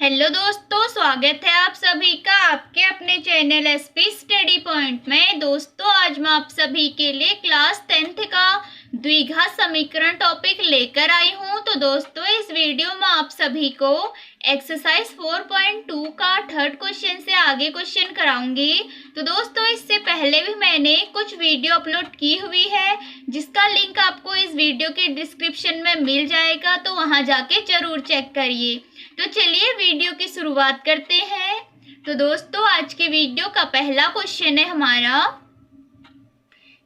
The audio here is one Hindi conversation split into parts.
हेलो दोस्तों, स्वागत है आप सभी का आपके अपने चैनल एसपी स्टडी पॉइंट में। दोस्तों आज मैं आप सभी के लिए क्लास 10th का द्विघात समीकरण टॉपिक लेकर आई हूं। तो दोस्तों इस वीडियो में आप सभी को एक्सरसाइज 4.2 का थर्ड क्वेश्चन से आगे क्वेश्चन कराऊंगी। तो दोस्तों इससे पहले भी मैंने कुछ वीडियो अपलोड की हुई है जिसका लिंक आपको इस वीडियो के डिस्क्रिप्शन में मिल जाएगा, तो वहां जाके जरूर चेक करिए। तो चलिए वीडियो की शुरुआत करते हैं। तो दोस्तों आज के वीडियो का पहला क्वेश्चन है हमारा,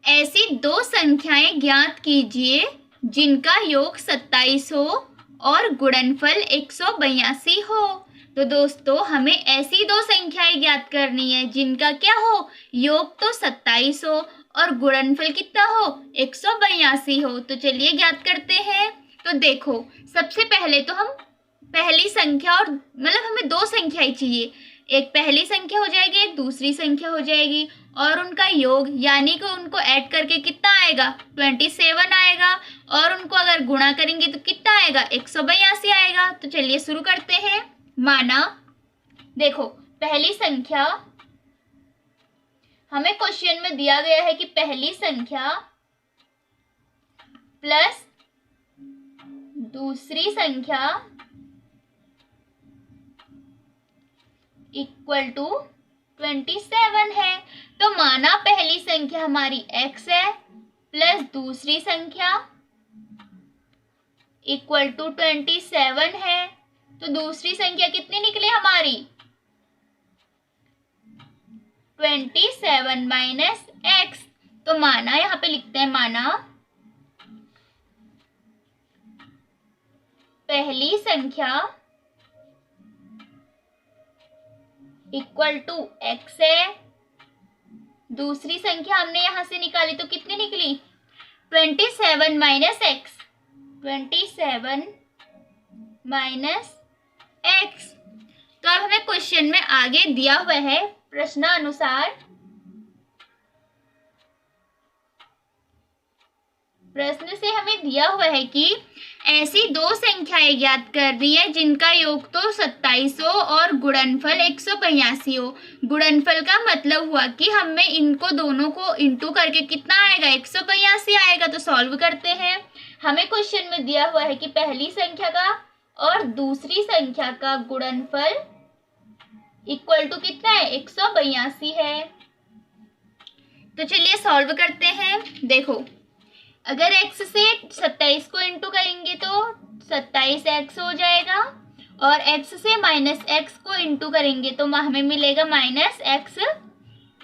ऐसी दो संख्याएं ज्ञात कीजिए जिनका योग 27 हो और गुणनफल 182 हो। तो दोस्तों हमें ऐसी दो संख्याएं ज्ञात करनी है जिनका क्या हो, योग तो 27 हो और गुणनफल कितना हो, 182 हो। तो चलिए ज्ञात करते हैं। तो देखो सबसे पहले तो हम पहली संख्या और मतलब हमें दो संख्याएं चाहिए, एक पहली संख्या हो जाएगी एक दूसरी संख्या हो जाएगी और उनका योग यानी कि उनको ऐड करके कितना आएगा, 27 आएगा और उनको अगर गुणा करेंगे तो कितना आएगा, 182 आएगा। तो चलिए शुरू करते हैं। माना देखो पहली संख्या हमें क्वेश्चन में दिया गया है कि पहली संख्या प्लस दूसरी संख्या इक्वल टू 27 है। तो माना पहली संख्या हमारी x है प्लस दूसरी संख्या इक्वल टू 27 है। तो दूसरी संख्या कितनी निकली हमारी, 27 माइनस x। तो माना यहाँ पे लिखते हैं, माना पहली संख्या इक्वल टू x है, दूसरी संख्या हमने यहां से निकाली तो कितनी निकली, 27 माइनस x, 27 माइनस x। तो अब हमें क्वेश्चन में आगे दिया हुआ है प्रश्नानुसार, प्रश्न से हमें दिया हुआ है कि ऐसी दो संख्याएं ज्ञात करनी है जिनका योग तो 27 हो और गुणनफल 182 हो। गुणनफल का मतलब हुआ कि हमें इनको दोनों को इंटू करके कितना आएगा, 182 आएगा। तो सॉल्व करते हैं। हमें क्वेश्चन में दिया हुआ है कि पहली संख्या का और दूसरी संख्या का गुणनफल इक्वल टू कितना है, 182 है। तो चलिए सॉल्व करते हैं। देखो अगर x से 27 को इंटू करेंगे तो 27x हो जाएगा और x से माइनस x को इंटू करेंगे तो हमें मिलेगा minus x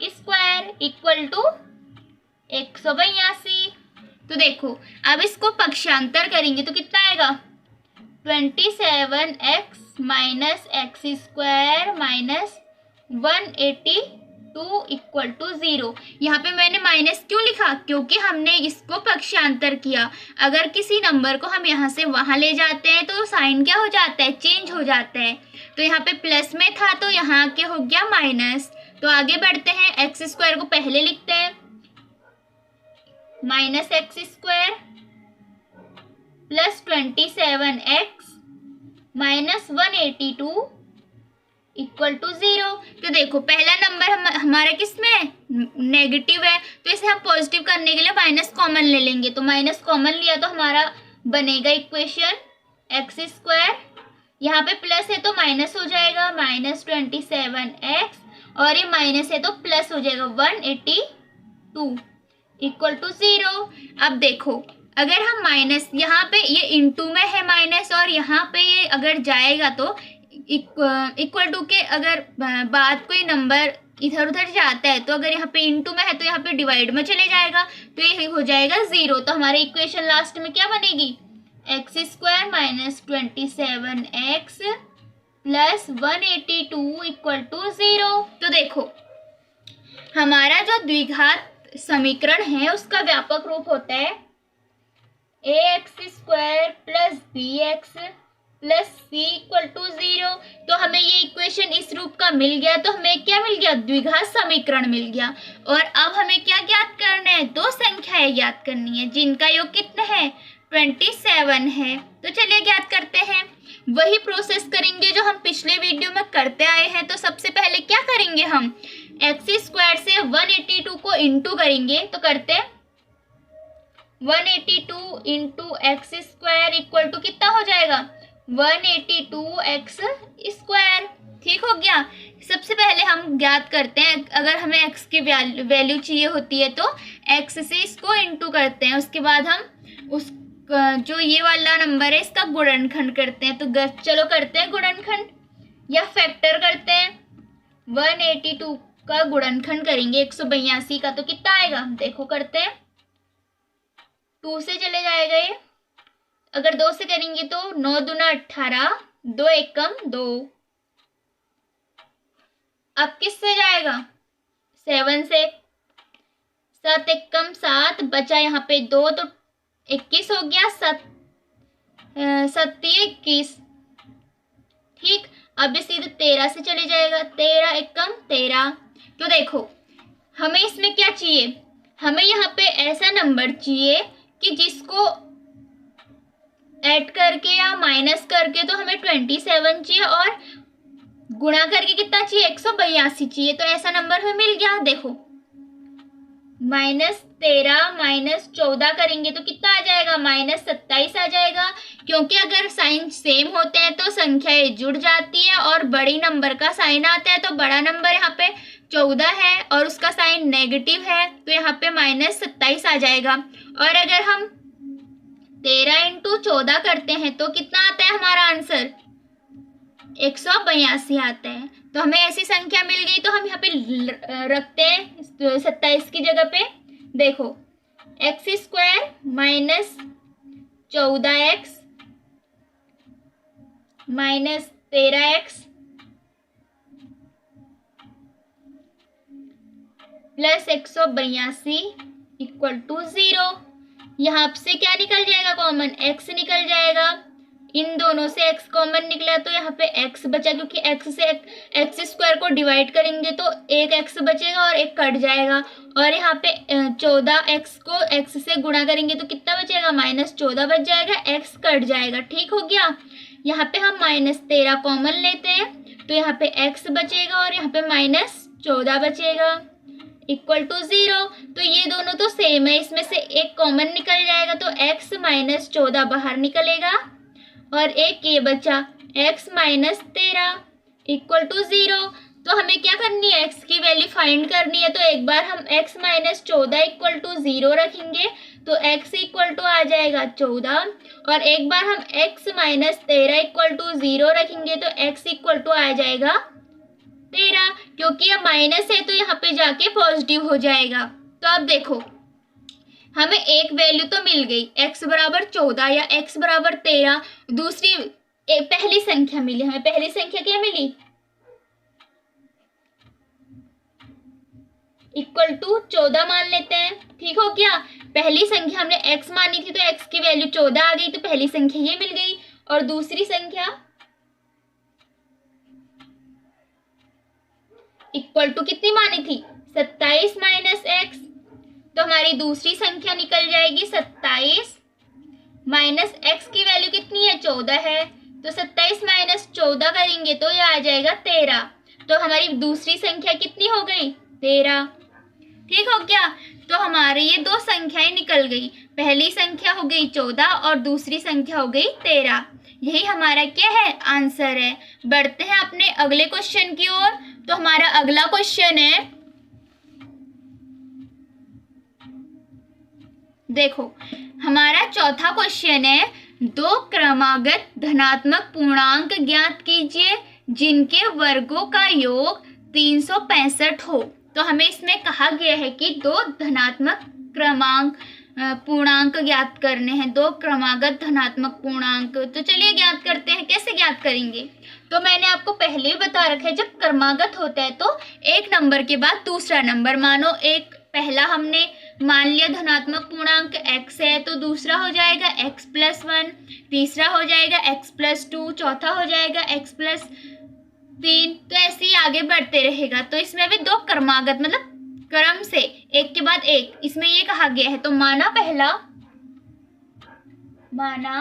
square equal to 182। तो देखो अब इसको पक्षांतर करेंगे तो कितना आएगा, 27x minus x square minus 182 equal to 0। यहाँ पे मैंने माइनस क्यों लिखा, क्योंकि हमने इसको पक्षांतर किया। अगर किसी नंबर को हम यहाँ से वहाँ ले जाते हैं तो साइन क्या हो जाता है, चेंज हो जाता है। तो यहाँ पे प्लस में था तो यहाँ क्या हो गया, माइनस। तो आगे बढ़ते हैं, एक्स स्क्वायर को पहले लिखते हैं, minus x square plus 27x minus 182 equal to 0। तो देखो पहला नंबर हमारा किसमें है, नेगेटिव है, तो इसे हम पॉजिटिव करने के लिए माइनस कॉमन ले लेंगे। तो माइनस कॉमन लिया तो हमारा बनेगा इक्वेशन एक्स स्क्वायर, यहाँ पे प्लस है तो माइनस हो जाएगा माइनस 27x और ये माइनस है तो प्लस हो जाएगा 182 इक्वल टू 0। अब देखो अगर हम माइनस यहाँ पे ये इंटू में है माइनस और यहाँ पे ये अगर जाएगा तो इक्वल टू के अगर बाद कोई नंबर इधर उधर जाता है तो अगर यहाँ पे इंटू में है तो यहाँ पे डिवाइड में चले जाएगा तो ये हो जाएगा 0। तो हमारे इक्वेशन लास्ट में क्या बनेगी, x square minus 27x plus 182 equal to 0। तो देखो हमारा जो द्विघात समीकरण है उसका व्यापक रूप होता है ax square plus bx plus C equal to 0। तो हमें ये इक्वेशन इस रूप का मिल गया, तो हमें क्या मिल गया, द्विघात समीकरण मिल गया। और अब हमें क्या ज्ञात करना है, दो संख्याएं ज्ञात करनी है जिनका योग कितना है, 27 है। तो चलिए ज्ञात करते हैं। वही प्रोसेस करेंगे जो हम पिछले वीडियो में करते आए हैं। तो सबसे पहले क्या करेंगे, हम एक्स स्क्वायर से 182 को इंटू करेंगे। तो करते हैं 182 into x square equal to कितना हो जाएगा, 182 एक्स स्क्वायर। ठीक हो गया। सबसे पहले हम ज्ञात करते हैं, अगर हमें x की वैल्यू चाहिए होती है तो x से इसको इंटू करते हैं। उसके बाद हम उस जो ये वाला नंबर है इसका गुणनखंड करते हैं। तो चलो करते हैं गुणनखंड या फैक्टर करते हैं। 182 का गुणनखंड करेंगे 182 का, तो कितना आएगा देखो, करते हैं 2 से चले जाएगा ये, अगर 2 से करेंगे तो 9 दूना 18, 2 एकम 2। अब किससे जाएगा, 7 से, 7 एकम 7, बचा यहाँ पे 2 तो 21 हो गया, 7 21। ठीक, अब सीधे 13 से चले जाएगा, 13 एकम 13। तो देखो हमें इसमें क्या चाहिए, हमें यहाँ पे ऐसा नंबर चाहिए कि जिसको ऐड करके या माइनस करके तो हमें 27 चाहिए और गुणा करके कितना चाहिए, 182 चाहिए। तो ऐसा नंबर हमें मिल गया। देखो -13 -14 करेंगे तो कितना आ जाएगा, -27 आ जाएगा। क्योंकि अगर साइन सेम होते हैं तो संख्याएं जुड़ जाती है और बड़ी नंबर का साइन आता है। तो बड़ा नंबर यहाँ पे 14 है और उसका साइन नेगेटिव है, तो यहाँ पे -27 आ जाएगा। और अगर हम 13 इंटू 14 करते हैं तो कितना आता है हमारा आंसर, 182 आता है। तो हमें ऐसी संख्या मिल गई। तो हम यहाँ पे रखते हैं 27 की जगह पे। देखो x square -14x -13x plus 182 equal to 0। यहाँ से क्या निकल जाएगा कॉमन, x निकल जाएगा। इन दोनों से x कॉमन निकला तो यहाँ पे x बचा, क्योंकि x से एक्स स्क्वायर को डिवाइड करेंगे तो एक x बचेगा और एक कट जाएगा। और यहाँ पे 14x को x से गुणा करेंगे तो कितना बचेगा, -14 बच जाएगा, x कट जाएगा। ठीक हो गया। यहाँ पे हम -13 कॉमन लेते हैं तो यहाँ पे x बचेगा और यहाँ पे -14 बचेगा इक्वल टू 0। तो ये दोनों तो सेम है, इसमें से एक कॉमन निकल जाएगा तो x -14 बाहर निकलेगा और एक ये बचा x -13 इक्वल टू 0। तो हमें क्या करनी है, x की वैल्यू फाइंड करनी है। तो एक बार हम x -14 इक्वल टू 0 रखेंगे तो x इक्वल टू आ जाएगा 14 और एक बार हम x -13 इक्वल टू 0 रखेंगे तो x इक्वल टू आ जाएगा 13। क्योंकि यह माइनस है तो यहाँ पे जाके पॉजिटिव हो जाएगा। तो अब देखो हमें एक वैल्यू तो मिल गई, x बराबर 14 या x बराबर 13। दूसरी पहली संख्या मिली हमें, पहली संख्या क्या मिली, इक्वल टू 14 मान लेते हैं। ठीक हो गया। पहली संख्या हमने x मानी थी तो x की वैल्यू 14 आ गई, तो पहली संख्या ये मिल गई। और दूसरी संख्या इक्वल टू कितनी मानी थी, 27 -x। तो हमारी दूसरी संख्या निकल जाएगी 27 -x की वैल्यू कितनी है, 14 है। तो 27 -14 करेंगे तो ये आ जाएगा 13। तो हमारी दूसरी संख्या कितनी हो गई, 13। ठीक हो गया। तो हमारे ये दो संख्याएं निकल गई, पहली संख्या हो गई 14 और दूसरी संख्या हो गई 13। यही हमारा क्या है, आंसर है। बढ़ते हैं अपने अगले क्वेश्चन की ओर। तो हमारा अगला क्वेश्चन है, देखो हमारा चौथा क्वेश्चन है, दो क्रमागत धनात्मक पूर्णांक ज्ञात कीजिए जिनके वर्गों का योग 365 हो। तो हमें इसमें कहा गया है कि दो धनात्मक क्रमांक पूर्णांक ज्ञात करने हैं, दो क्रमागत धनात्मक पूर्णांक। तो चलिए ज्ञात करते हैं। कैसे ज्ञात करेंगे, तो मैंने आपको पहले ही बता रखा है, जब क्रमागत होता है तो एक नंबर के बाद दूसरा नंबर, मानो एक पहला हमने मान लिया धनात्मक पूर्णांक x है तो दूसरा हो जाएगा x + 1, तीसरा हो जाएगा x + 2, चौथा हो जाएगा x + 3। तो ऐसे ही आगे बढ़ते रहेगा। तो इसमें भी दो क्रमागत मतलब क्रम से एक के बाद एक, इसमें ये कहा गया है। तो माना पहला माना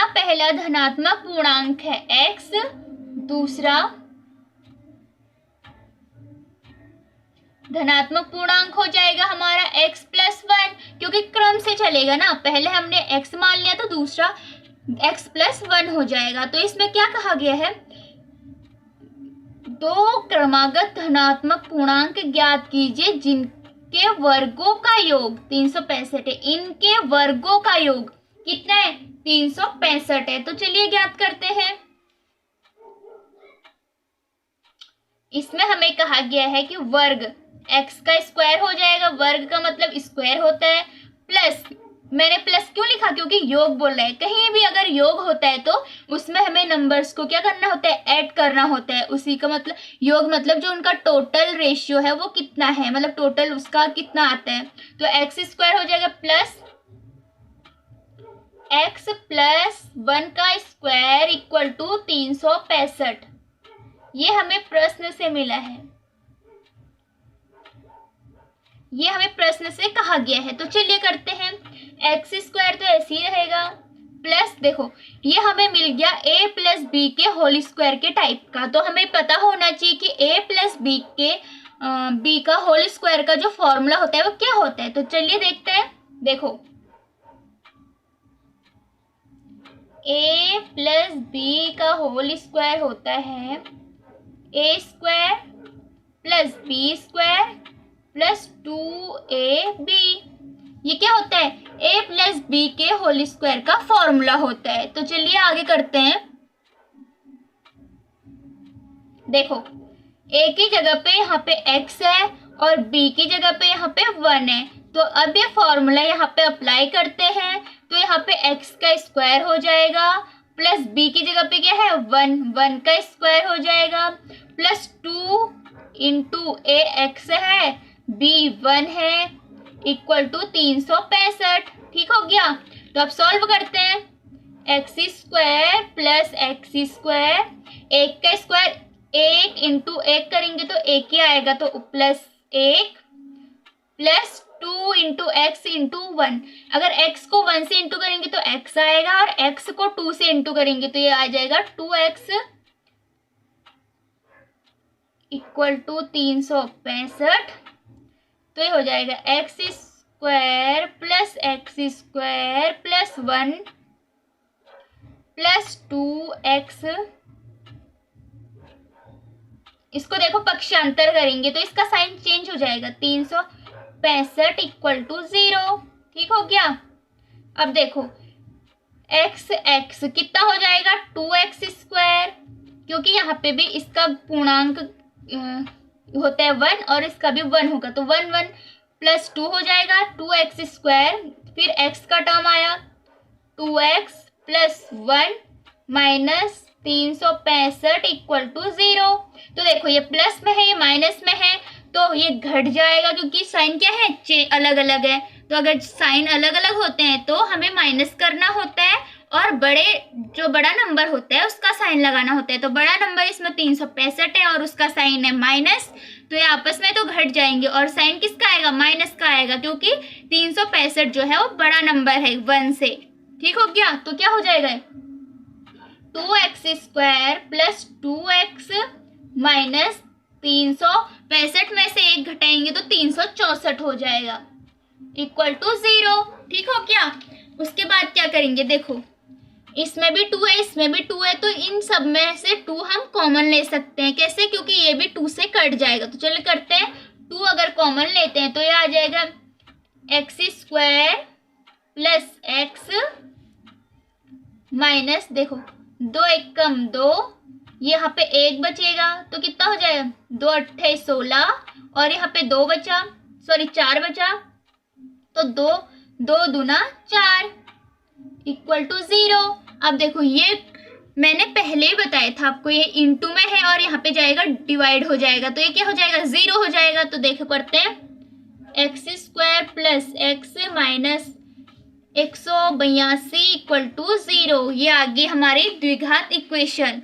पहला धनात्मक पूर्णांक है x, दूसरा धनात्मक पूर्णांक हो जाएगा हमारा x प्लस 1, क्योंकि क्रम से चलेगा ना, पहले हमने x मान लिया तो दूसरा x प्लस 1 हो जाएगा। तो इसमें क्या कहा गया है, दो क्रमागत धनात्मक पूर्णांक ज्ञात कीजिए जिनके वर्गों का योग 365 है। इनके वर्गों का योग कितना है, 365 है। तो चलिए ज्ञात करते हैं। इसमें हमें कहा गया है कि वर्ग x का स्क्वायर हो जाएगा, वर्ग का मतलब स्क्वायर होता है, प्लस, मैंने प्लस क्यों लिखा, क्योंकि योग बोल रहा है। कहीं भी अगर योग होता है तो उसमें हमें नंबर्स को क्या करना होता है, ऐड करना होता है। उसी का मतलब योग मतलब जो उनका टोटल रेशियो है वो कितना है, मतलब टोटल उसका कितना आता है। तो एक्स स्क्वायर हो जाएगा प्लस x प्लस 1 का स्क्वायर इक्वल टू 365। ये हमें प्रश्न से मिला है, ये हमें प्रश्न से कहा गया है। तो चलिए करते हैं। एक्स स्क्वायर तो ऐसे ही रहेगा, प्लस देखो ये हमें मिल गया a प्लस बी के होल स्क्वायर के टाइप का। तो हमें पता होना चाहिए कि a प्लस बी के b का होल स्क्वायर का जो फॉर्मूला होता है वो क्या होता है। तो चलिए देखते हैं। देखो a प्लस बी का होल स्क्वायर होता है a square plus B square plus 2ab। ये क्या होता है, a प्लस बी के होल स्क्वायर का फॉर्मूला होता है। तो चलिए आगे करते हैं। देखो a की जगह पे यहाँ पे x है और b की जगह पे यहाँ पे 1 है। तो अब ये फॉर्मूला यहाँ पे अप्लाई करते हैं। तो यहाँ पे x का स्क्वायर हो जाएगा, प्लस b की जगह पे क्या है 1 का स्क्वायर हो जाएगा, प्लस 2 इंटू a x है, b 1 है, इक्वल टू 365। ठीक हो गया। तो अब सॉल्व करते हैं। X square plus x square, एक का स्क्वायर 1 इंटू 1 करेंगे तो 1 ही आएगा, तो plus 1 plus 2 into x into 1। अगर x को 1 से इंटू करेंगे तो x आएगा, और x को 2 से इंटू करेंगे तो ये आ जाएगा 2x इक्वल टू 365। तो ये हो जाएगा x square plus 1 plus 2x। इसको देखो पक्षांतर करेंगे तो इसका साइन चेंज हो जाएगा, 365 इक्वल टू 0। ठीक हो गया। अब देखो x कितना हो जाएगा 2x स्क्वायर, क्योंकि यहाँ पे भी इसका पूर्णांक होता है 1 और इसका भी 1 होगा, तो 1 प्लस 2 हो जाएगा 2x स्क्वायर। फिर x का टर्म आया 2x plus 1 minus 365 equal to 0। तो देखो ये प्लस में है, ये माइनस में है, तो ये घट जाएगा क्योंकि साइन क्या है, अलग अलग है। तो अगर साइन अलग अलग होते हैं तो हमें माइनस करना होता है, और जो बड़ा नंबर होता है उसका साइन लगाना होता है। तो बड़ा नंबर इसमें 365 है और उसका साइन है माइनस, तो ये आपस में तो घट जाएंगे, और साइन किसका आएगा, माइनस का आएगा, क्योंकि 365 जो है वो बड़ा नंबर है 1 से। ठीक हो गया। तो क्या हो जाएगा 2x square plus 2x minus 365 में से 1 घटाएंगे तो 364 हो जाएगा इक्वल टू 0। ठीक हो गया। उसके बाद क्या करेंगे, देखो इसमें भी 2 है, इसमें भी 2 है, तो इन सब में से 2 हम कॉमन ले सकते हैं। कैसे, क्योंकि ये भी 2 से कट जाएगा। तो चलो करते हैं। 2 अगर कॉमन लेते हैं तो ये आ जाएगा x square plus x minus, देखो 2 1 कम 2, यहाँ पे 1 बचेगा तो कितना हो जाएगा 2 8 16, और यहाँ पे 2 बचा, सॉरी 4 बचा, तो 2 दूना 4 इक्वल टू 0। अब देखो ये मैंने पहले ही बताया था आपको, ये इनटू में है और यहाँ पे जाएगा डिवाइड हो जाएगा, तो ये क्या हो जाएगा 0 हो जाएगा। तो देखो करते हैं x square plus x minus 182 equal to 0। ये आगे हमारी द्विघात इक्वेशन।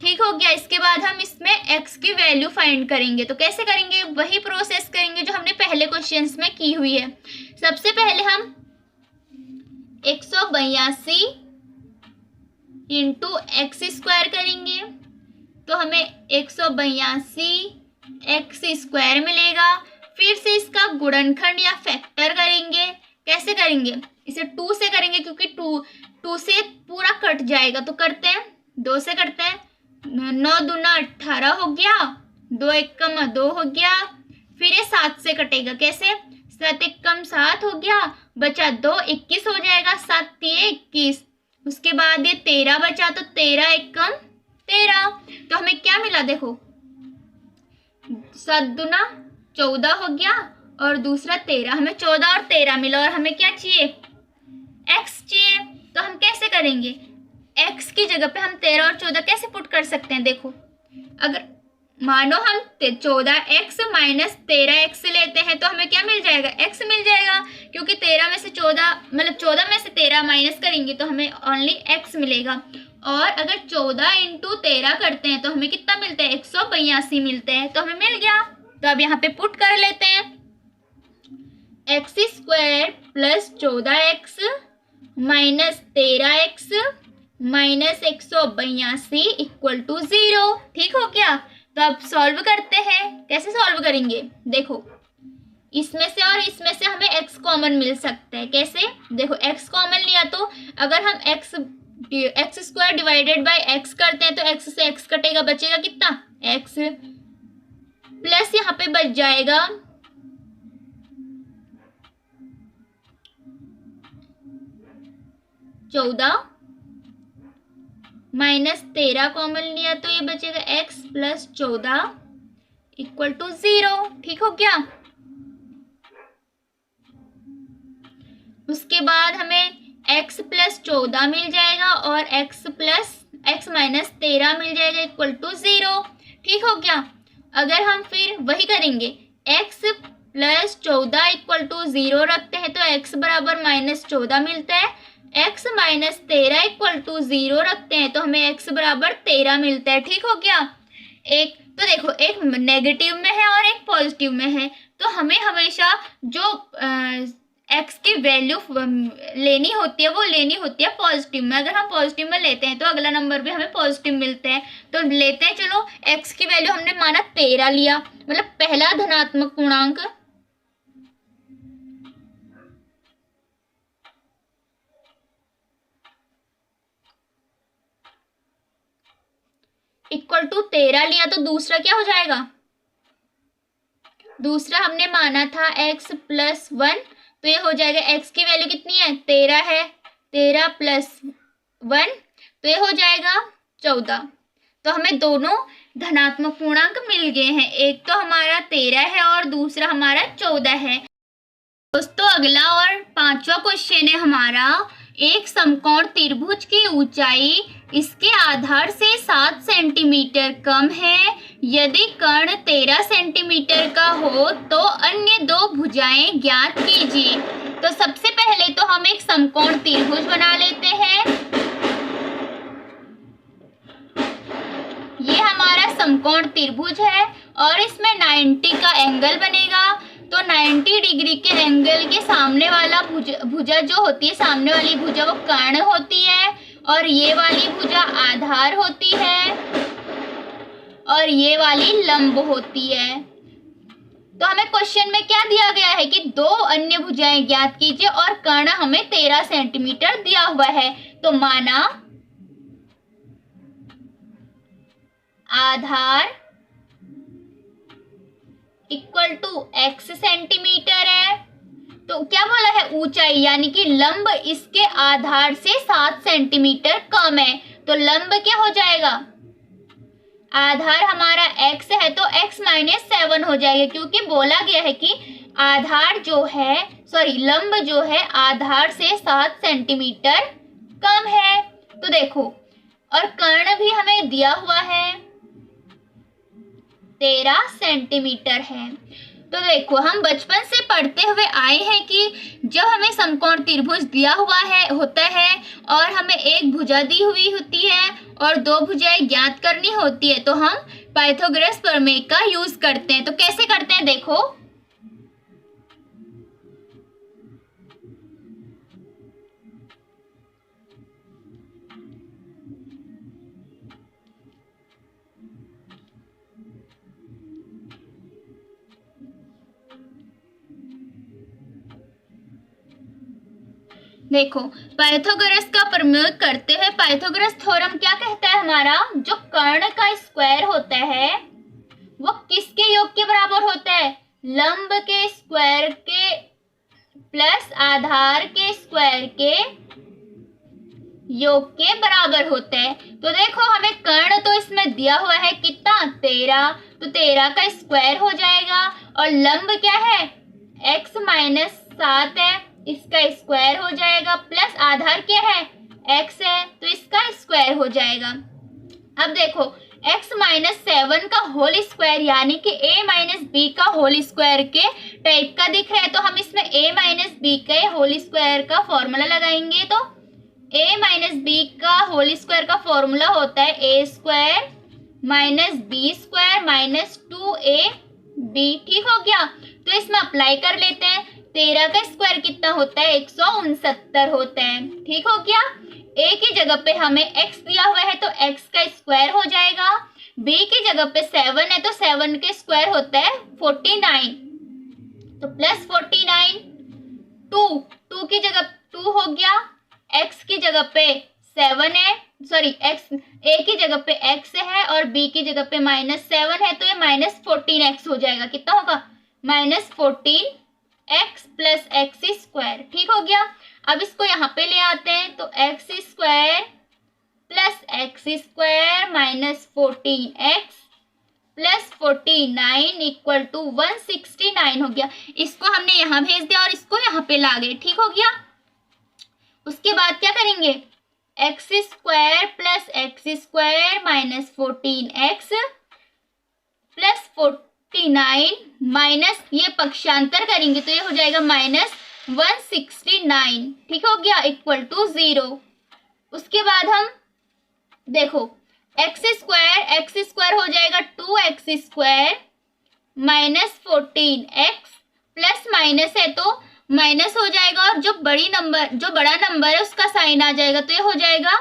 ठीक हो गया। इसके बाद हम इसमें x की वैल्यू फाइंड करेंगे। तो कैसे करेंगे? वही प्रोसेस करेंगे जो हमने पहले क्वेश्चंस में की हुई है। सबसे पहले हम 182 इंटू एक्स स्क्वायर करेंगे, तो हमें 182 एक्स स्क्वायर मिलेगा। फिर से इसका गुणनखंड या फैक्टर करेंगे। कैसे करेंगे? इसे 2 से करेंगे, क्योंकि 2 से पूरा कट जाएगा। तो करते हैं, 2 से करते हैं। 9 दूना 18 हो गया, 2 एकम 2 हो गया। फिर ये 7 से कटेगा। कैसे? 7 एकम 7 हो गया, बचा 2 21 हो जाएगा, 7 तिये 21। उसके बाद ये 13 बचा, तो 13 एकम 13। तो हमें क्या मिला? देखो 7 दूना 14 हो गया और दूसरा 13। हमें 14 और 13 मिला और हमें क्या चाहिए? x चाहिए। तो हम कैसे करेंगे? x की जगह पे हम 13 और 14 कैसे पुट कर सकते हैं? देखो, अगर मानो हम 14x माइनस 13x लेते हैं तो हमें क्या मिल जाएगा? x मिल जाएगा, क्योंकि 13 में से 14 मतलब 14 में से 13 माइनस करेंगे तो हमें ओनली x मिलेगा। और अगर 14 इंटू 13 करते हैं तो हमें कितना मिलता है? 182 मिलते हैं। तो हमें मिल गया। तो अब यहाँ पे पुट कर लेते हैं, x square plus 14x minus 13x minus 182 equal to 0। ठीक हो गया। तो अब सॉल्व करते हैं। कैसे सॉल्व करेंगे? देखो, इसमें से और इसमें से हमें x कॉमन मिल सकता है। कैसे? देखो, x कॉमन लिया तो अगर हम x square divided by x करते हैं तो x से x कटेगा, बचेगा कितना? x प्लस यहाँ पे बच जाएगा 14 माइनस 13 कॉमन लिया तो ये बचेगा x प्लस 14 इक्वल टू 0। ठीक हो गया। उसके बाद हमें x प्लस 14 मिल जाएगा और x माइनस 13 मिल जाएगा इक्वल टू 0। ठीक हो गया। अगर हम फिर वही करेंगे, x प्लस 14 इक्वल टू 0 रखते हैं तो x बराबर माइनस 14 मिलता है। x माइनस 13 इक्वल टू 0 रखते हैं तो हमें x बराबर 13 मिलता है। ठीक हो गया। एक तो देखो, एक नेगेटिव में है और एक पॉजिटिव में है, तो हमें हमेशा जो x की वैल्यू लेनी होती है वो लेनी होती है पॉजिटिव में। अगर हम पॉजिटिव में लेते हैं तो अगला नंबर भी हमें पॉजिटिव मिलते हैं। तो लेते हैं, चलो x की वैल्यू हमने माना 13 लिया, मतलब पहला धनात्मक पूर्णांक इक्वल टू 13 लिया, तो दूसरा क्या हो जाएगा? दूसरा हमने माना था x प्लस 1, तो ये हो जाएगा x की वैल्यू कितनी है? 13 है। 13 प्लस 1 तो ये हो जाएगा 14। तो हमें दोनों धनात्मक पूर्णांक मिल गए हैं। एक तो हमारा 13 है और दूसरा हमारा 14 है। दोस्तों, अगला और 5वां क्वेश्चन है हमारा, एक समकोण त्रिभुज की ऊंचाई इसके आधार से 7 सेंटीमीटर कम है। यदि कर्ण 13 सेंटीमीटर का हो तो अन्य 2 भुजाएं ज्ञात कीजिए। तो सबसे पहले तो हम एक समकोण त्रिभुज बना लेते हैं। ये हमारा समकोण त्रिभुज है और इसमें 90 का एंगल बनेगा। तो 90 डिग्री के एंगल के सामने वाला भुजा जो होती है, सामने वाली भुजा वो कर्ण होती है और ये वाली भुजा आधार होती है और ये वाली लंब होती है। तो हमें क्वेश्चन में क्या दिया गया है कि 2 अन्य भुजाएं ज्ञात कीजिए और कर्ण हमें 13 सेंटीमीटर दिया हुआ है। तो माना आधार इक्वल टू x सेंटीमीटर है, तो क्या बोला है? ऊंचाई यानी कि लंब इसके आधार से 7 सेंटीमीटर कम है। तो लंब क्या हो जाएगा? आधार हमारा x है तो x माइनस 7 हो जाएगा, क्योंकि बोला गया है कि आधार जो है लंब जो है आधार से 7 सेंटीमीटर कम है। तो देखो, और कर्ण भी हमें दिया हुआ है 13 सेंटीमीटर है। तो देखो हम बचपन से पढ़ते हुए आए हैं कि जब हमें समकोण त्रिभुज दिया हुआ है होता है और हमें एक भुजा दी हुई होती है और दो भुजाएं ज्ञात करनी होती है तो हम पाइथागोरस प्रमेय का यूज करते हैं। तो कैसे करते हैं देखो, देखो पाइथागोरस का प्रयोग करते हुए पाइथागोरस थ्योरम क्या कहता है, हमारा जो कर्ण का स्क्वायर होता है वो किसके योग के बराबर होता है, लंब के स्क्वायर के प्लस आधार के स्क्वायर के योग के बराबर होता है। तो देखो हमें कर्ण तो इसमें दिया हुआ है कितना 13, तो 13 का स्क्वायर हो जाएगा और लंब क्या है x माइनस 7 है, इसका स्क्वायर हो जाएगा प्लस आधार क्या है x है तो इसका स्क्वायर हो जाएगा। अब देखो x माइनस 7 का होल स्क्वायर यानी कि a माइनस बी का होल स्क्वायर के टाइप का दिख रहा है तो हम इसमें a माइनस बी के होल स्क्वायर का फॉर्मूला लगाएंगे। तो a माइनस बी का होल स्क्वायर का फॉर्मूला होता है a square minus B square minus 2ab, ठीक हो गया। तो इसमें अप्लाई कर लेते हैं, 13 का स्क्वायर कितना होता है 169 होता है, ठीक हो गया। a की जगह पे हमें x दिया हुआ है तो x का स्क्वायर हो जाएगा, b की जगह पे 7 है तो 7 के स्क्वायर होता है 49, तो प्लस 49, 2 की जगह 2 हो गया, x की जगह पे 7 है, सॉरी x a की जगह पे x है और b की जगह पे -7 है तो ये -14x हो जाएगा, कितना होगा -14x प्लस एक्स स्क्वायर, ठीक हो गया। अब इसको यहाँ पे ले आते हैं तो x square plus x square minus 14x plus 49 equal to 169 हो गया। इसको हमने यहाँ भेज दिया और इसको यहाँ पे ला गए, ठीक हो गया। उसके बाद क्या करेंगे, x square plus x square minus 14x plus 49 minus ये पक्षांतर करेंगे तो ये हो जाएगा -169, ठीक हो गया, इक्वल टू 0। उसके बाद हम देखो एक्स स्क्वायर हो जाएगा 2x square minus 14x plus minus है तो माइनस हो जाएगा और जो बड़ा नंबर है उसका साइन आ जाएगा तो ये हो जाएगा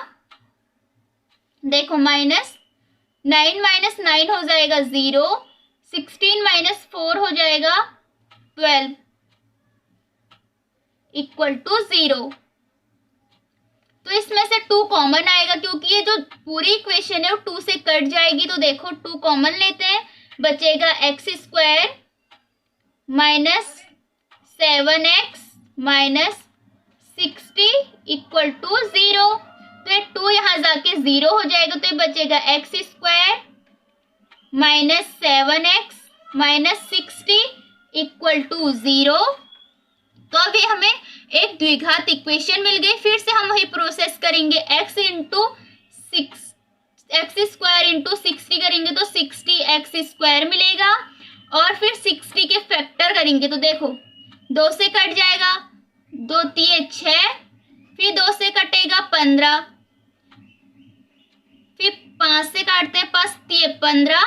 देखो -9 माइनस 9 हो जाएगा 0, 16 माइनस 4 हो जाएगा 12 इक्वल टू 0। तो इसमें से 2 कॉमन आएगा क्योंकि ये जो पूरी इक्वेशन है वो 2 से कट जाएगी, तो देखो 2 कॉमन लेते हैं, बचेगा x square minus 7x minus 60 equal to 0। तो ये 2 यहाँ जाके 0 हो जाएगा तो ये बचेगा x square minus 7x minus 60 equal to 0। तो अभी हमें एक द्विघात इक्वेशन मिल गई। फिर से हम वही प्रोसेस करेंगे, x स्क्वायर इंटू 60 करेंगे तो 60x स्क्वायर मिलेगा और फिर 60 के फैक्टर करेंगे तो देखो 2 से कट जाएगा, 2 3 6, फिर 2 से कटेगा 15, फिर 5 से काटते हैं 5 3 15,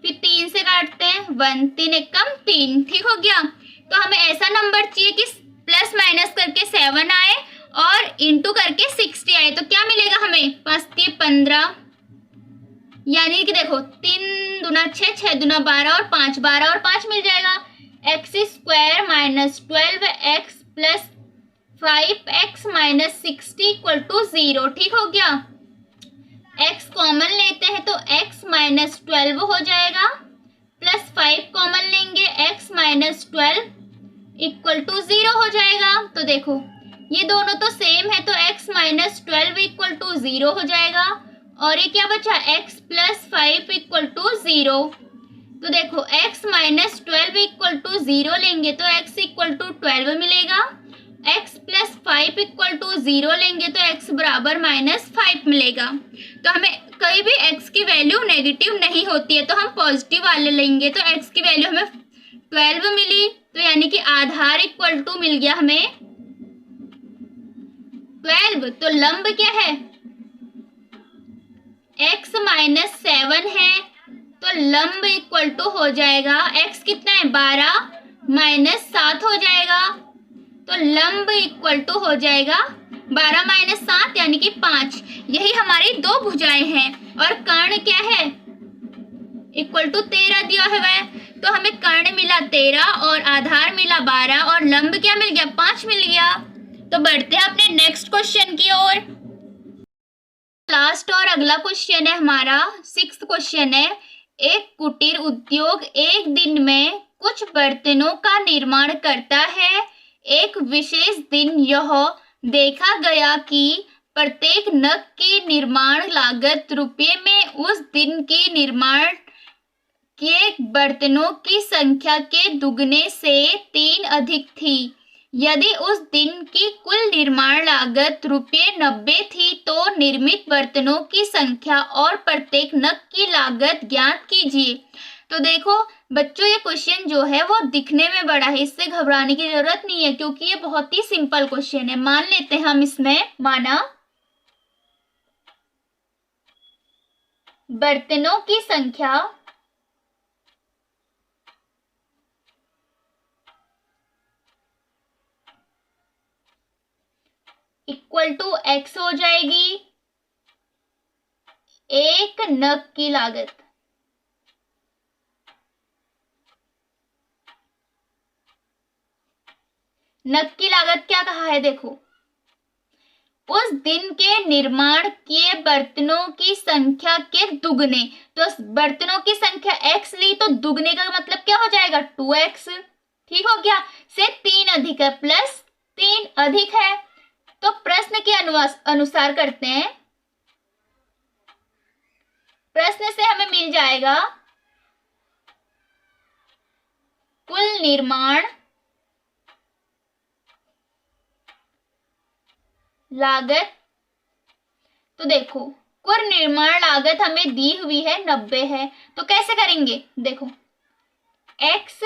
फिर 3 से काटते हैं 1 3 एकम 3, ठीक हो गया। तो हमें ऐसा नंबर चाहिए कि प्लस माइनस करके 7 आए और इंटू करके 60 आए, तो क्या मिलेगा हमें 5 3 15, यानी कि देखो 3 दूना 6, 6 दूना 12 और 5 12 और 5 मिल जाएगा। X square minus 12x plus 5x minus 60 equal to 0, ठीक हो गया। x कॉमन लेते हैं तो x माइनस 12 हो जाएगा प्लस 5 कॉमन लेंगे x माइनस 12 इक्वल टू 0 हो जाएगा। तो देखो ये दोनों तो सेम है तो x माइनस 12 इक्वल टू 0 हो जाएगा और ये क्या बचा x प्लस 5 इक्वल टू 0। तो देखो x माइनस 12 इक्वल टू 0 लेंगे तो x इक्वल टू 12 मिलेगा, x प्लस 5 इक्वल टू 0 लेंगे तो x बराबर -5 मिलेगा। तो हमें कहीं भी x की वैल्यू नेगेटिव नहीं होती है तो हम पॉजिटिव वाले लेंगे तो x की वैल्यू हमें 12 मिली, तो यानी कि आधार इक्वल टू मिल गया हमें 12। तो लंब क्या है, x माइनस 7 है, तो लंब इक्वल टू हो जाएगा x कितना है 12 माइनस 7 हो जाएगा, तो लंब इक्वल टू हो जाएगा 12 माइनस 7 यानी कि 5। यही हमारी दो भुजाएं हैं और कर्ण क्या है इक्वल टू 13 दिया हुआ है, तो हमें कर्ण मिला 13 और आधार मिला 12 और लंब क्या मिल गया 5 मिल गया। तो बढ़ते हैं अपने नेक्स्ट क्वेश्चन की ओर। लास्ट और अगला क्वेश्चन है हमारा 6th क्वेश्चन है, एक कुटीर उद्योग एक दिन में कुछ बर्तनों का निर्माण करता है। एक विशेष दिन यह देखा गया कि प्रत्येक नग की निर्माण लागत रुपये में उस दिन की निर्माण के बर्तनों की संख्या के दुगने से 3 अधिक थी। यदि उस दिन की कुल निर्माण लागत रुपये 90 थी तो निर्मित बर्तनों की संख्या और प्रत्येक नग की लागत ज्ञात कीजिए। तो देखो बच्चों, ये क्वेश्चन जो है वो दिखने में बड़ा है, इससे घबराने की जरूरत नहीं है क्योंकि ये बहुत ही सिंपल क्वेश्चन है। मान लेते हैं हम इसमें, माना बर्तनों की संख्या इक्वल टू x हो जाएगी, एक नग की लागत क्या कहा है, देखो उस दिन के निर्माण किए बर्तनों की संख्या के दुगने, तो बर्तनों की संख्या x ली तो दुगने का मतलब क्या हो जाएगा 2x, ठीक हो गया, से 3 अधिक है प्लस 3 अधिक है। तो प्रश्न के अनुसार करते हैं, प्रश्न से हमें मिल जाएगा कुल निर्माण लागत। तो देखो कुल निर्माण लागत हमें दी हुई है 90 है, तो कैसे करेंगे, देखो x,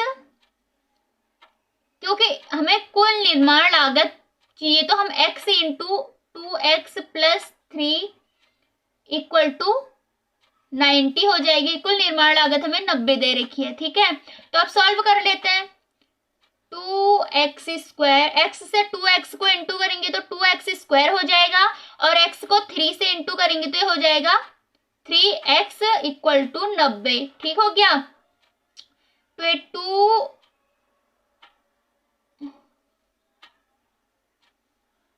क्योंकि हमें कुल निर्माण लागत चाहिए तो हम x into 2x plus 3 equal to 90 हो जाएगी। कुल निर्माण लागत हमें 90 दे रखी है, ठीक है। तो अब सॉल्व कर लेते हैं, 2x स्क्वायर, x से 2x को इंटू करेंगे तो 2x स्क्वायर हो जाएगा और x को 3 से इंटू करेंगे तो ये हो जाएगा 3x इक्वल टू 90, ठीक हो गया। तो ये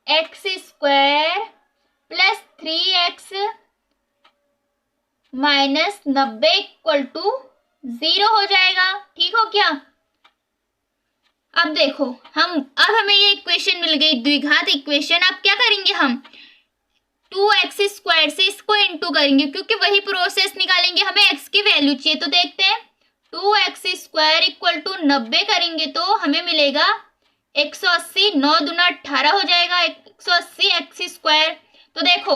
2x square plus 3x minus 90 equal to 0 हो जाएगा, ठीक हो क्या। अब देखो अब हमें ये इक्वेशन मिल गई द्विघात इक्वेशन। अब क्या करेंगे हम 2x स्क्वायर से इसको इंटू करेंगे क्योंकि वही प्रोसेस निकालेंगे, हमें x की वैल्यू चाहिए। तो देखते हैं 2x स्क्वायर इक्वल टू 90 करेंगे तो हमें मिलेगा 180, 9 दूना 18 हो जाएगा 180 x स्क्वायर। तो देखो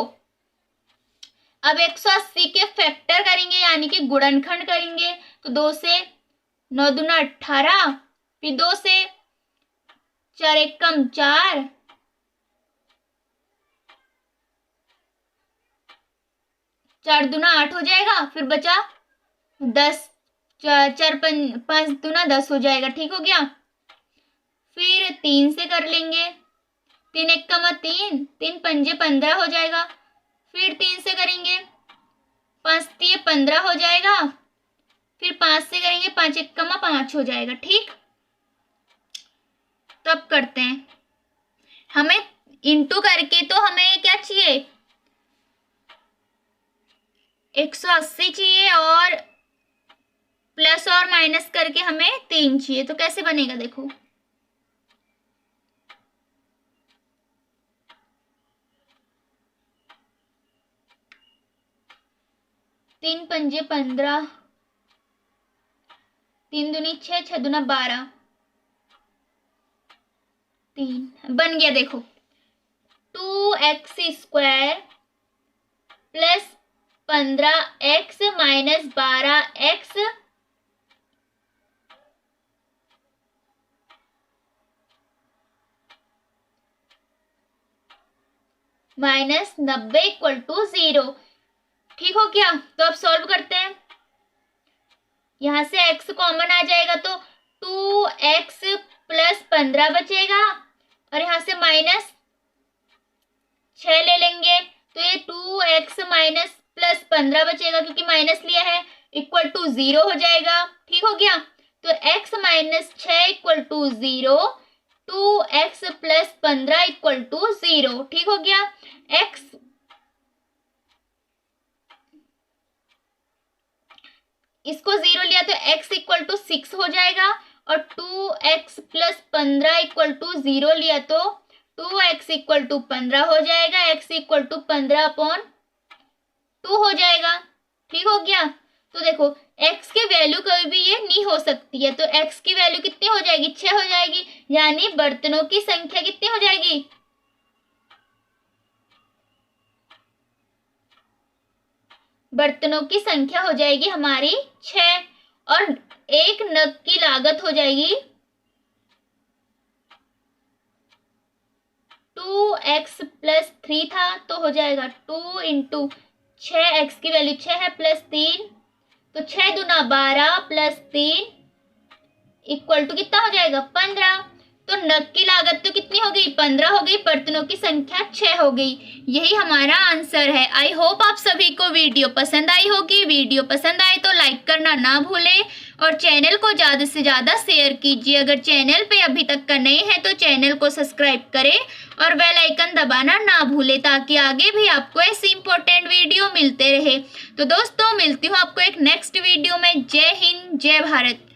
अब 180 के फैक्टर करेंगे यानी कि गुणनखंड करेंगे, तो 2 से 9 दूना 18, फिर 2 से 4 एकम 4, 4 दूना 8 हो जाएगा, फिर बचा 10, 4 5 दूना 10 हो जाएगा, ठीक हो गया। फिर 3 से कर लेंगे, 3 एकम 3, 3 पंजे 15 हो जाएगा, फिर 3 से करेंगे 5 3 15 हो जाएगा, फिर 5 से करेंगे 5 एकम 5 हो जाएगा, ठीक। तब करते हैं, हमें इंटू करके तो हमें क्या चाहिए 180 चाहिए और प्लस और माइनस करके हमें 3 चाहिए। तो कैसे बनेगा, देखो 3 पंजे 15, 3 दूनी 6, 6 दूना 12, 3 बन गया। देखो 2x square plus 15x minus 12x minus 90 equal to 0। ठीक हो गया। तो अब सॉल्व करते हैं। यहाँ से x कॉमन आ जाएगा तो 2x प्लस 15 बचेगा और यहाँ से माइनस 6 ले लेंगे तो ये 2x माइनस प्लस 15 बचेगा क्योंकि माइनस लिया है, इक्वल टू 0 हो जाएगा। ठीक हो गया। तो x minus 6 equal to 0, 2x plus 15 equal to 0। ठीक हो गया। x इसको 0 लिया तो x इक्वल टू 6 हो जाएगा और 2x प्लस 15 इक्वल टू 0 लिया तो 2x इक्वल टू 15 हो जाएगा, x इक्वल टू 15/2 हो जाएगा। ठीक हो गया। तो देखो x की वैल्यू कभी भी ये नहीं हो सकती है, तो x की वैल्यू कितनी हो जाएगी, 6 हो जाएगी, यानी बर्तनों की संख्या कितनी हो जाएगी, बर्तनों की संख्या हो जाएगी हमारी 6 और एक नग की लागत हो जाएगी 2x प्लस 3 था तो हो जाएगा 2 इंटू 6x की वैल्यू 6 है प्लस 3 तो 6 दूना 12 प्लस 3 इक्वल टू कितना हो जाएगा 15। तो नग की लागत तो कितनी हो गई 15 हो गई, बर्तनों की संख्या 6 हो गई। यही हमारा आंसर है। आई होप आप सभी को वीडियो पसंद आई होगी। वीडियो पसंद आए तो लाइक करना ना भूलें और चैनल को ज़्यादा से ज़्यादा शेयर कीजिए। अगर चैनल पे अभी तक का नए हैं तो चैनल को सब्सक्राइब करें और बेल आइकन दबाना ना भूलें ताकि आगे भी आपको ऐसी इंपॉर्टेंट वीडियो मिलते रहे। तो दोस्तों मिलती हूँ आपको एक नेक्स्ट वीडियो में। जय हिंद, जय भारत।